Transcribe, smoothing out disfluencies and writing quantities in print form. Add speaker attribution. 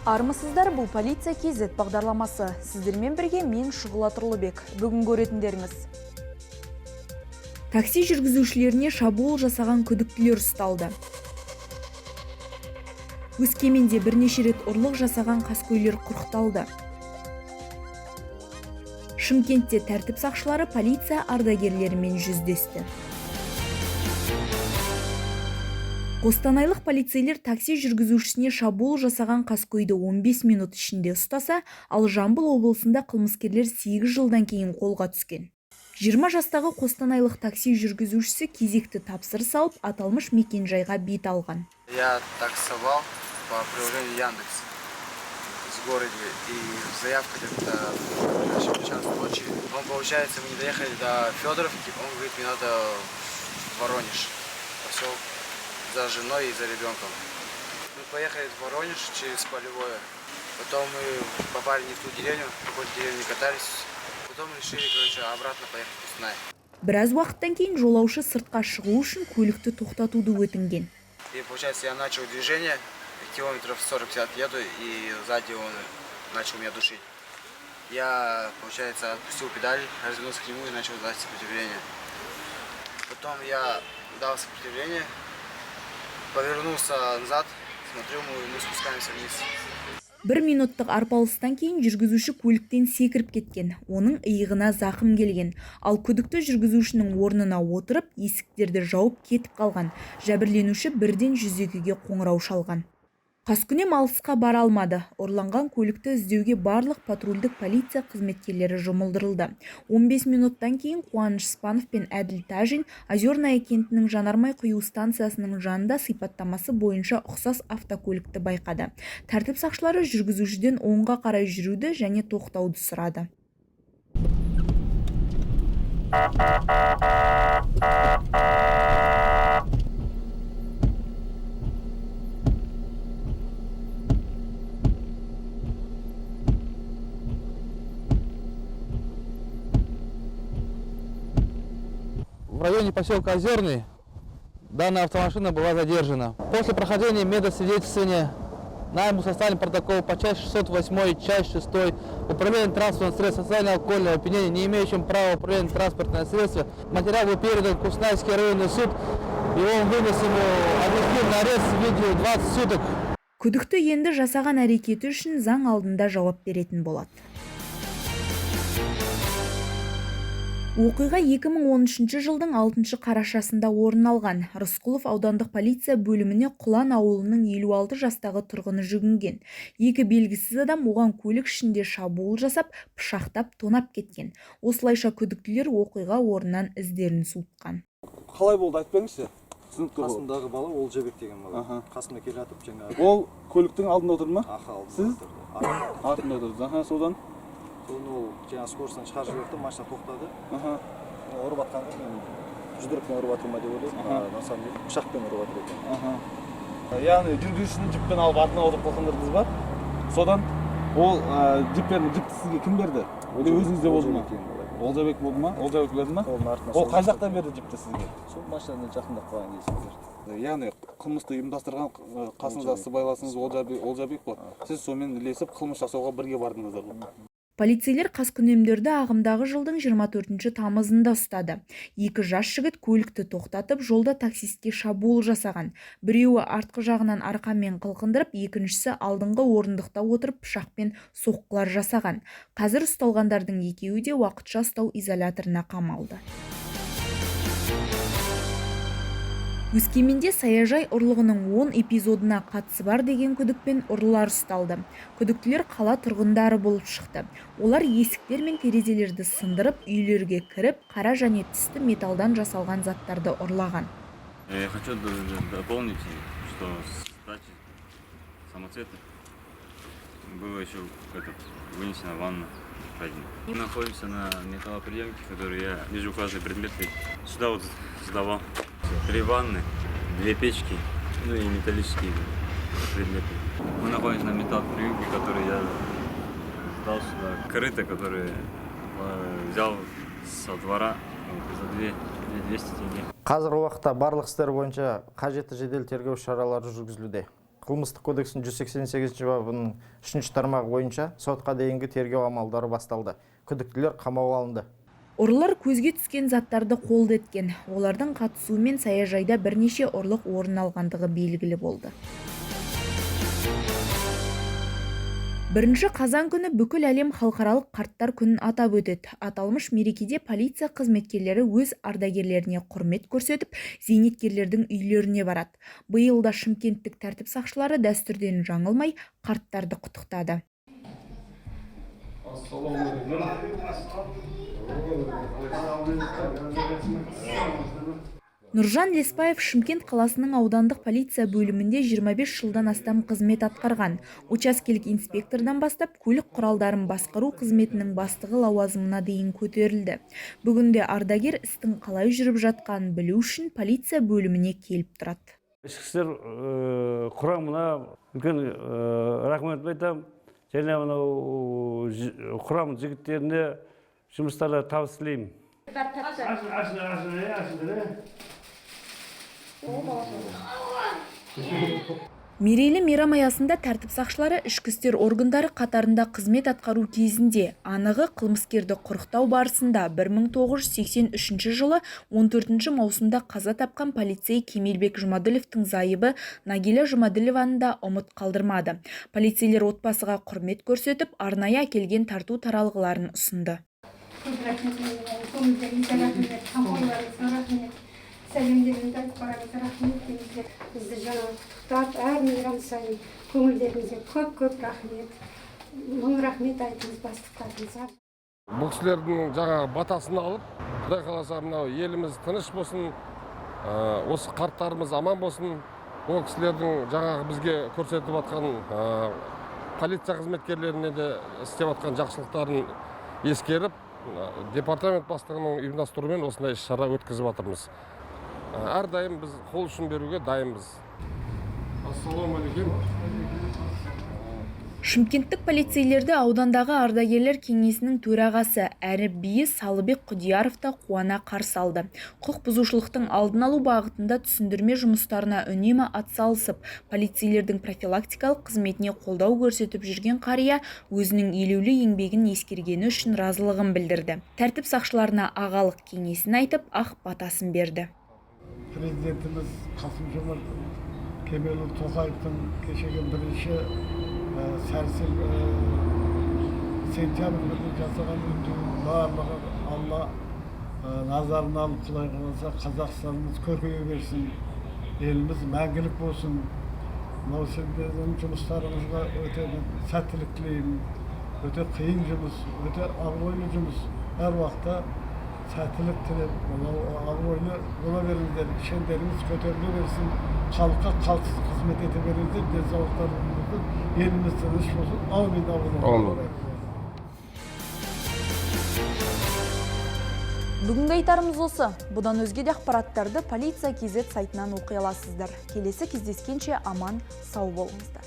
Speaker 1: Армысыздар, бұл полиция KZ бағдарламасы. Сіздермен бірге мен Шұғыла Тұрлыбек. Бүгін көретіндеріңіз. Такси жүргізушілеріне шабуыл жасаған күдіктілер ұсталды. Өскеменде бірнеше рет ұрлық жасаған қаскөйлер құрықталды. Шымкентте тәртіп сақшылары полиция ардагерлерімен жүздесті. Қостанайлық полицейлер такси жүргізушісіне шабуыл жасаған қаскөйді 15 минут ішінде ұстаса, ал Жамбыл облысында қылмыскерлер 8 жылдан кейін қолға түскен. 20 жастағы қостанайлық такси жүргізушісі кезекті тапсырыс алып, аталмыш мекенжайға бет алған.
Speaker 2: Я таксовал по приложению Яндекс в городе, и заявка где-то в час ночи. Он, получается, мы не доехали до Федоровки, он говорит, мне надо в Воронеж, поселок, за женой и за ребенком. Мы поехали в Воронеж через Полевое, потом мы попали не в ту деревню, в какой-то деревне катались, потом решили, обратно поехать в Кустанай.
Speaker 1: Біраз уақыттан кейін жолаушы сыртқа шығу үшін көлікті тоқтатуды өтінген.
Speaker 2: И получается, я начал движение, километров 40-50 еду, и сзади он начал меня душить. Я, получается, отпустил педаль, развернулся к нему и начал дать сопротивление. Потом я дал сопротивление, повернулся назад, смотрю, мы спускаемся вниз.
Speaker 1: 1 минуттық арпалыстан кейін жүргізуші көліктен секіріп кеткен. Оның иығына зақым келген. Ал күдікті жүргізушінің орнына отырып, есіктерді жауып кетіп қалған. Жәбірленуші бірден 102-ге қоңырау шалған. Қаскүнем алысқа бара алмады. Ұрланған көлікті іздеуге барлық патрульдік полиция қызметкерлері жұмылдырылды. 15 минуттан кейін Қуаныш Спанов пен Әділ Тажин Озерная кентінің жанармай құю станциясының жанында сипаттамасы бойынша ұқсас автокөлікті байқады. Тәртіп сақшылары жүргізушіден оңға қарай жүруді және тоқтауды сұрады.
Speaker 3: В районе поселка Озерный данная автомашина была задержана. После прохождения медосвидетельствования нами составлен протокол по части 608, часть 6, управление транспортным средством социального алкогольного опьянения, не имеющим права управления транспортное средство. Материал был передан в Кустанайский районный суд, и он вынес ему административный арест в виде 20 суток.
Speaker 1: Күдікті енді жасаған әрекеті үшін заң алдында жауап беретін болады. Оқиға 2013 жылдың 6 қарашасында орын алған. Рысқұлов аудандық полиция бөліміне Құлан ауылының 56 жастағы тұрғыны жүгінген. Екі белгісіз адам оған көлік ішінде шабуыл жасап, пышақтап, тонап кеткен. Осылайша күдіктілер оқиға орнынан іздерін суытқан.
Speaker 4: Қалай болды, айтпаңызшы?
Speaker 5: Қасымдағы бала Олжабек деген бала. Қасымда келе жатып жаңағы.
Speaker 4: Ол көліктің алдында отыр ма?
Speaker 5: Аха, алдында.
Speaker 4: Сіз? Артында отырсыз. Содан?
Speaker 5: Соны ол жаңағы скоростан шығарып жіберді, машина тоқтады. Ұрып атқанда мен жұдырықпен ұрып атыр ма деп ойлаймын. На самом деле пышақпен ұрып атыр екен.
Speaker 4: Яғни жүргізушіні жіппен алып артына отырып қалғандырдыңыз ба? Содан ол жіпті сізге кім берді? Өзіңізде болды ма? Олжабек болды ма? Олжабек берді ма? Ол қай жақтан берді жіпті сізге?
Speaker 5: Сол машинадан жақындап қалған кезіңіздер.
Speaker 4: Яғни қылмысты ұйымдастырған қасыңызда сыбайласыңыз Олжабек қой. Сіз сонымен ілесіп қылмыс жасауға бірге бардыңыздар ғой.
Speaker 1: Полицейлер қаскүнемдерді ағымдағы жылдың 24 тамызында ұстады. Екі жас жігіт көлікті тоқтатып, жолда таксистке шабуыл жасаған. Біреуі артқы жағынан арқамен қылқындырып, екіншісі алдыңғы орындықта отырып пышақпен соққылар жасаған. Қазір ұсталғандардың екеуі де уақытша ұстау изоляторына қамалды. Өскеменде саяжай ұрлығының 10 эпизодына қатысы бар деген күдікпен ұрылар ұсталды. Күдіктілер қала тұрғындары болып шықты. Олар есіктер мен терезелерді сындырып, үйлерге кіріп, қара және түсті металдан жасалған заттарды ұрлаған.
Speaker 6: Я хочу дополнить, что с дачи самоцветов было еще вынесена ванна. Мы находимся на металлоприемнике, который я вижу каждый предмет. Сюда вот сдавал 3 ванны, 2 печки, ну и металлические предметы. Мы находимся на металлоприемнике, который я сдал сюда. Корыто, которое взял со двора за 200 тенге.
Speaker 7: Қазіргі уақытта барлық істер бойынша қажетті жедел тергеу шаралары жүргізілуде.
Speaker 5: Қылмыстық кодекстің 188 бабының 3 тармағы бойынша сотқа дейінгі тергеу амалдары басталды. Күдіктілер қамауға алынды.
Speaker 1: Ұрылар көзге түскен заттарды қолды еткен. Олардың қатысуымен саяжайда бірнеше ұрлық орын алғандығы белгілі болды. 1 қазан күні бүкіл әлем халықаралық қарттар күнін атап өтеді. Аталмыш мерекеде полиция қызметкерлері өз ардагерлеріне құрмет көрсетіп, зейнеткерлердің үйлеріне барады. Биыл да шымкенттік тәртіп сақшылары дәстүрден жаңылмай қарттарды құттықтады. Нұржан Леспаев Шымкент қаласының аудандық полиция бөлімінде 25 жылдан астам қызмет атқарған. Учаскелік инспектордан бастап көлік құралдарын басқару қызметінің бастығы лауазымына дейін көтерілді. Бүгінде ардагер істің қалай жүріп жатқанын білу үшін полиция бөліміне келіп тұрады.
Speaker 7: Ішкі істер құрамына үлкен рахмет айтамын. Және құрам жігіттеріне жұмыстарда табыс тілеймін.
Speaker 1: Мерейлі мейрам аясында тәртіп сақшылары ішкі істер органдары қатарында қызмет атқару кезінде анығы қылмыскерді құрықтау барысында 1983 жылы 14 маусымда қаза тапқан полицей Кемелбек Жұмаділовтың зайыбы Нагиля Жұмаділованы да ұмыт қалдырмады. Полицейлер отбасыға құрмет көрсетіп, арнайы әкелген тарту таралғыларын ұсынды.
Speaker 8: Сәлемдеріңді айтып барамыз, рахмет дейміздер. Бізді жаңа құттықтап, әр мейрам сайын көңілдеріңізге көп рахмет. Мың рахмет айтыңыз бастықтарыңызға.
Speaker 9: Бұл кісілердің жаңағы батасын алып, Құдай қаласа мынау еліміз тыныш болсын, осы қарттарымыз аман болсын. Ол кісілердің жаңағы бізге көрсетіп жатқан полиция қызметкерлеріне де істеп жатқан жақсылықтарын ескеріп, департамент бастығының ұйымдастыруымен осындай шара өткізіп жатырмыз. Әрдайым біз қол ұшын беруге дайынбыз. Ассалаумағалейкум.
Speaker 1: Шымкенттік полицейлерді аудандағы ардагерлер кеңесінің төрағасы әрі биі Салыбек Құдияров та қуана қарсы алды. Құқық бұзушылықтың алдын алу бағытында түсіндірме жұмыстарына үнемі атсалысып, полицейлердің профилактикалық қызметіне қолдау көрсетіп жүрген қария өзінің елеулі еңбегін ескергені үшін разылығын білдірді. Тәртіп сақшыларына ағалық кеңесін айтып, ақ батасын берді.
Speaker 10: Президентimiz Қасым-Жомарт Кемелұлы Тоқаевтың кешегі бірінші сәрсен сентябрь күні жасаған үндеуінің барлығы Алла назарына алып, Құдай қаласа Қазақстанымыз көркейе берсін, еліміз мәңгілік болсын. Мынау сіздердің жұмыстарыңызға өте сәттілік тілеймін. Өте қиын жұмыс, өте абыройлы жұмыс. Әр уақытта сәттілік тілеп, абыройлы бола беріңіздер, шендеріңіз көтеріле берсін, халыққа қалтқысыз қызмет ете беріңіздер, денсаулықтарыңызды, еліміз тыныш болсын. Аумин.
Speaker 1: Бүгінгі айтарымыз осы. Бұдан өзге де ақпараттарды Полиция KZ сайтынан оқи аласыздар. Келесі кездескенше аман, сау болыңыздар.